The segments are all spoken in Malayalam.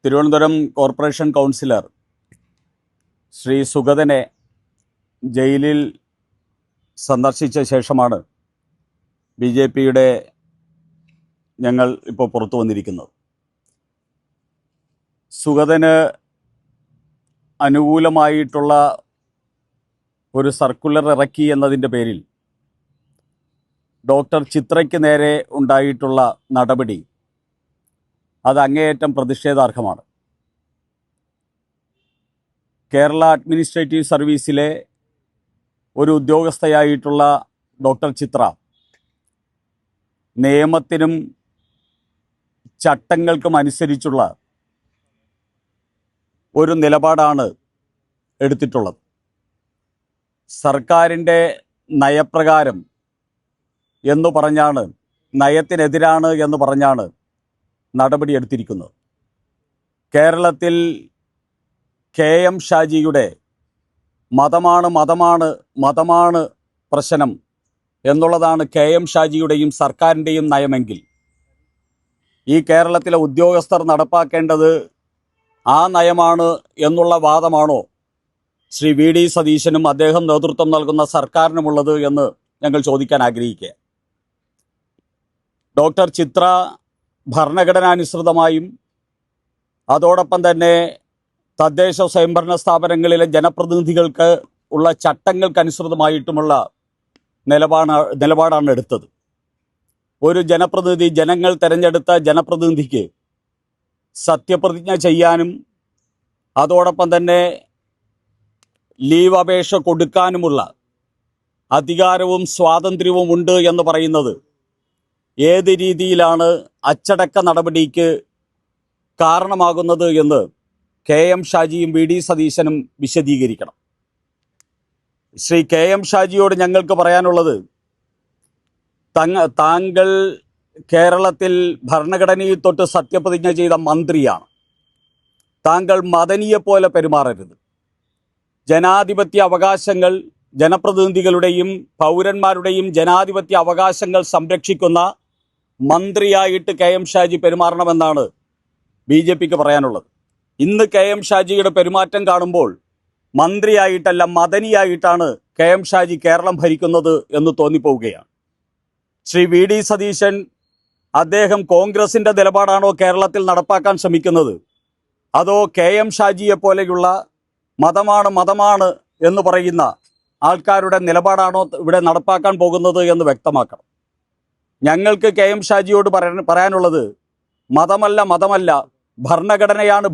തിരുവനന്തപുരം കോർപ്പറേഷൻ കൗൺസിലർ ശ്രീ സുഗതനെ ജയിലിൽ സന്ദർശിച്ച ശേഷമാണ് BJPയുടെ ഞങ്ങൾ ഇപ്പോൾ പുറത്തു വന്നിരിക്കുന്നത്. സുഗതന് അനുകൂലമായിട്ടുള്ള ഒരു സർക്കുലർ ഇറക്കി എന്നതിൻ്റെ പേരിൽ ഡോക്ടർ ചിത്രയ്ക്ക് നേരെ ഉണ്ടായിട്ടുള്ള നടപടി അത് അങ്ങേയറ്റം പ്രതിഷേധാർഹമാണ്. കേരള അഡ്മിനിസ്ട്രേറ്റീവ് സർവീസിലെ ഒരു ഉദ്യോഗസ്ഥയായിട്ടുള്ള ഡോക്ടർ ചിത്ര നിയമത്തിനും ചട്ടങ്ങൾക്കും അനുസരിച്ചുള്ള ഒരു നിലപാടാണ് എടുത്തിട്ടുള്ളത്. സർക്കാരിൻ്റെ നയപ്രകാരം എന്ന് പറഞ്ഞാണ്, നയത്തിനെതിരാണ് എന്ന് പറഞ്ഞാണ് നടപടിയെടുത്തിരിക്കുന്നത്. കേരളത്തിൽ KM ഷാജിയുടെ മതമാണ് പ്രശ്നം എന്നുള്ളതാണ് KM ഷാജിയുടെയും സർക്കാരിൻ്റെയും നയമെങ്കിൽ ഈ കേരളത്തിലെ ഉദ്യോഗസ്ഥർ നടപ്പാക്കേണ്ടത് ആ നയമാണ് എന്നുള്ള വാദമാണോ ശ്രീ VD സതീശനും അദ്ദേഹം നേതൃത്വം നൽകുന്ന സർക്കാരിനുമുള്ളത് എന്ന് ഞങ്ങൾ ചോദിക്കാൻ ആഗ്രഹിക്കുക. ഡോക്ടർ ചിത്ര ഭരണഘടനാനുസൃതമായും അതോടൊപ്പം തന്നെ തദ്ദേശ സ്വയംഭരണ സ്ഥാപനങ്ങളിലെ ജനപ്രതിനിധികൾക്ക് ഉള്ള ചട്ടങ്ങൾക്കനുസൃതമായിട്ടുമുള്ള നിലപാടാണ് എടുത്തത്. ഒരു ജനപ്രതിനിധി, ജനങ്ങൾ തിരഞ്ഞെടുത്ത ജനപ്രതിനിധിക്ക് സത്യപ്രതിജ്ഞ ചെയ്യാനും അതോടൊപ്പം തന്നെ ലീവ് അപേക്ഷ കൊടുക്കാനുമുള്ള അധികാരവും സ്വാതന്ത്ര്യവും ഉണ്ട് എന്ന് പറയുന്നത് ഏത് രീതിയിലാണ് അച്ചടക്ക നടപടിക്ക് കാരണമാകുന്നത് എന്ന് KM ഷാജിയും VD സതീശനും വിശദീകരിക്കണം. ശ്രീ KM ഷാജിയോട് ഞങ്ങൾക്ക് പറയാനുള്ളത്, താങ്കൾ കേരളത്തിൽ ഭരണഘടനയിൽ തൊട്ട് സത്യപ്രതിജ്ഞ ചെയ്ത മന്ത്രിയാണ്. താങ്കൾ മദനിയെപ്പോലെ പെരുമാറരുത്. ജനാധിപത്യ അവകാശങ്ങൾ, ജനപ്രതിനിധികളുടെയും പൗരന്മാരുടെയും ജനാധിപത്യ അവകാശങ്ങൾ സംരക്ഷിക്കുന്ന മന്ത്രിയായിട്ട് KM ഷാജി പെരുമാറണമെന്നാണ് BJPക്ക് പറയാനുള്ളത്. ഇന്ന് KM ഷാജിയുടെ പെരുമാറ്റം കാണുമ്പോൾ മന്ത്രിയായിട്ടല്ല മദനിയായിട്ടാണ് KM ഷാജി കേരളം ഭരിക്കുന്നത് എന്ന് തോന്നിപ്പോവുകയാണ്. ശ്രീ VD സതീശൻ, അദ്ദേഹം കോൺഗ്രസിൻ്റെ നിലപാടാണോ കേരളത്തിൽ നടപ്പാക്കാൻ ശ്രമിക്കുന്നത്, അതോ KM ഷാജിയെ പോലെയുള്ള മതമാണ് എന്ന് പറയുന്ന ആൾക്കാരുടെ നിലപാടാണോ ഇവിടെ നടപ്പാക്കാൻ പോകുന്നത് എന്ന് വ്യക്തമാക്കണം. ഞങ്ങൾക്ക് KM ഷാജിയോട് പറയാനുള്ളത്, മതമല്ല, ഭരണഘടനയാണ്,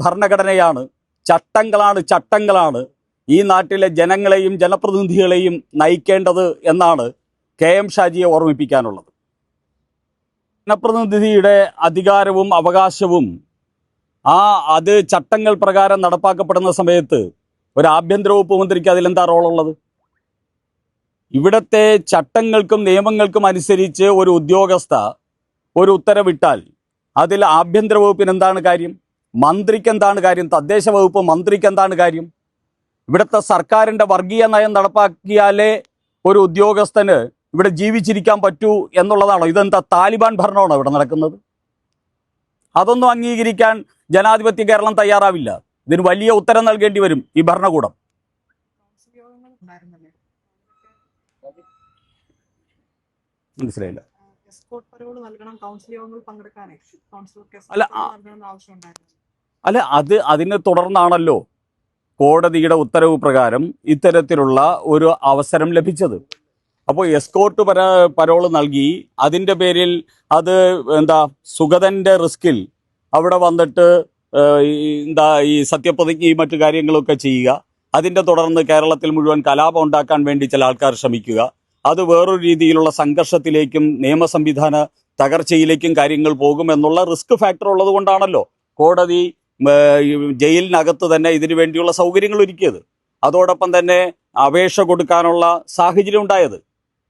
ചട്ടങ്ങളാണ് ഈ നാട്ടിലെ ജനങ്ങളെയും ജനപ്രതിനിധികളെയും നയിക്കേണ്ടത് എന്നാണ് KM ഷാജിയെ ഓർമ്മിപ്പിക്കാനുള്ളത്. ജനപ്രതിനിധിയുടെ അധികാരവും അവകാശവും അത് ചട്ടങ്ങൾ പ്രകാരം നടപ്പാക്കപ്പെടുന്ന സമയത്ത് ഒരു ആഭ്യന്തര വകുപ്പ് മന്ത്രിക്ക് അതിലെന്താ റോളുള്ളത്? ഇവിടുത്തെ ചട്ടങ്ങൾക്കും നിയമങ്ങൾക്കും അനുസരിച്ച് ഒരു ഉദ്യോഗസ്ഥ ഒരു ഉത്തരവിട്ടാൽ അതിൽ ആഭ്യന്തര വകുപ്പിന് എന്താണ് കാര്യം? മന്ത്രിക്ക് എന്താണ് കാര്യം? തദ്ദേശ വകുപ്പ് മന്ത്രിക്ക് എന്താണ് കാര്യം? ഇവിടുത്തെ സർക്കാരിൻ്റെ വർഗീയ നയം നടപ്പാക്കിയാലേ ഒരു ഉദ്യോഗസ്ഥന് ഇവിടെ ജീവിച്ചിരിക്കാൻ പറ്റൂ എന്നുള്ളതാണോ? ഇതെന്താ താലിബാൻ ഭരണമാണോ ഇവിടെ നടക്കുന്നത്? അതൊന്നും അംഗീകരിക്കാൻ ജനാധിപത്യ കേരളം തയ്യാറാവില്ല. ഇതിന് വലിയ ഉത്തരം നൽകേണ്ടി വരും ഈ ഭരണകൂടം. മനസ്സിലായില്ല. അല്ല, അതിനെ തുടർന്നാണല്ലോ കോടതിയുടെ ഉത്തരവ് പ്രകാരം ഇത്തരത്തിലുള്ള ഒരു അവസരം ലഭിച്ചത്. അപ്പോൾ എസ്കോർട്ട് പരോള് നൽകി അതിൻ്റെ പേരിൽ അത് സുഗതൻ്റെ റിസ്കിൽ അവിടെ വന്നിട്ട് ഈ സത്യപ്രതിജ്ഞയും മറ്റു കാര്യങ്ങളൊക്കെ ചെയ്യുക, അതിൻ്റെ തുടർന്ന് കേരളത്തിൽ മുഴുവൻ കലാപം ഉണ്ടാക്കാൻ വേണ്ടി ചില ആൾക്കാർ ശ്രമിക്കുക, അത് വേറൊരു രീതിയിലുള്ള സംഘർഷത്തിലേക്കും നിയമ സംവിധാന തകർച്ചയിലേക്കും കാര്യങ്ങൾ പോകും എന്നുള്ള റിസ്ക് ഫാക്ടർ ഉള്ളത് കൊണ്ടാണല്ലോ കോടതി ജയിലിനകത്ത് തന്നെ ഇതിനു വേണ്ടിയുള്ള സൗകര്യങ്ങൾ ഒരുക്കിയത്, അതോടൊപ്പം തന്നെ അപേക്ഷ കൊടുക്കാനുള്ള സാഹചര്യം ഉണ്ടായത്.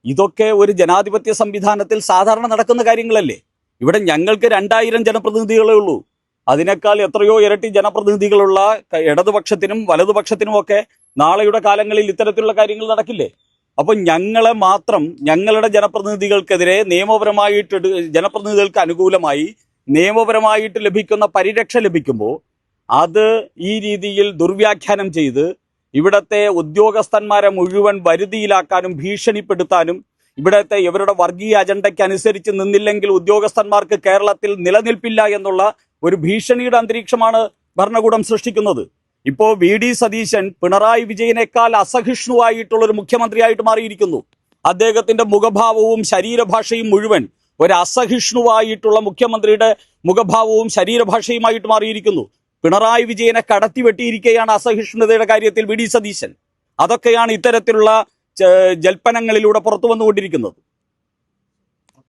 ഇതൊക്കെ ഒരു ജനാധിപത്യ സംവിധാനത്തിൽ സാധാരണ നടക്കുന്ന കാര്യങ്ങളല്ലേ? ഇവിടെ ഞങ്ങൾക്ക് 2000 ജനപ്രതിനിധികളേ ഉള്ളൂ. അതിനേക്കാൾ എത്രയോ ഇരട്ടി ജനപ്രതിനിധികളുള്ള ഇടതുപക്ഷത്തിനും വലതുപക്ഷത്തിനുമൊക്കെ നാളെയുടെ കാലങ്ങളിൽ ഇത്തരത്തിലുള്ള കാര്യങ്ങൾ നടക്കില്ലേ? അപ്പോൾ ഞങ്ങളെ മാത്രം ഞങ്ങളുടെ ജനപ്രതിനിധികൾക്കെതിരെ ജനപ്രതിനിധികൾക്ക് അനുകൂലമായി നിയമപരമായിട്ട് ലഭിക്കുന്ന പരിരക്ഷ ലഭിക്കുമ്പോൾ അത് ഈ രീതിയിൽ ദുർവ്യാഖ്യാനം ചെയ്ത് ഇവിടത്തെ ഉദ്യോഗസ്ഥന്മാരെ മുഴുവൻ വരുതിയിലാക്കാനും ഭീഷണിപ്പെടുത്താനും ഇവിടത്തെ ഇവരുടെ വർഗീയ അജണ്ടയ്ക്ക് അനുസരിച്ച് നിന്നില്ലെങ്കിൽ ഉദ്യോഗസ്ഥന്മാർക്ക് കേരളത്തിൽ നിലനിൽപ്പില്ല എന്നുള്ള ഒരു ഭീഷണിയുടെ അന്തരീക്ഷമാണ് ഭരണകൂടം സൃഷ്ടിക്കുന്നത്. ഇപ്പോ വി ഡി സതീശൻ പിണറായി വിജയനേക്കാൾ അസഹിഷ്ണുവായിട്ടുള്ള ഒരു മുഖ്യമന്ത്രിയായിട്ട് മാറിയിരിക്കുന്നു. അദ്ദേഹത്തിന്റെ മുഖഭാവവും ശരീരഭാഷയും മുഴുവൻ ഒരു അസഹിഷ്ണുവായിട്ടുള്ള മുഖ്യമന്ത്രിയുടെ മുഖഭാവവും ശരീരഭാഷയുമായിട്ട് മാറിയിരിക്കുന്നു. പിണറായി വിജയനെ കടത്തിവെട്ടിയിരിക്കുകയാണ് അസഹിഷ്ണുതയുടെ കാര്യത്തിൽ വി ഡി സതീശൻ. അതൊക്കെയാണ് ഇത്തരത്തിലുള്ള ജൽപ്പനങ്ങളിലൂടെ പുറത്തു വന്നുകൊണ്ടിരിക്കുന്നത്.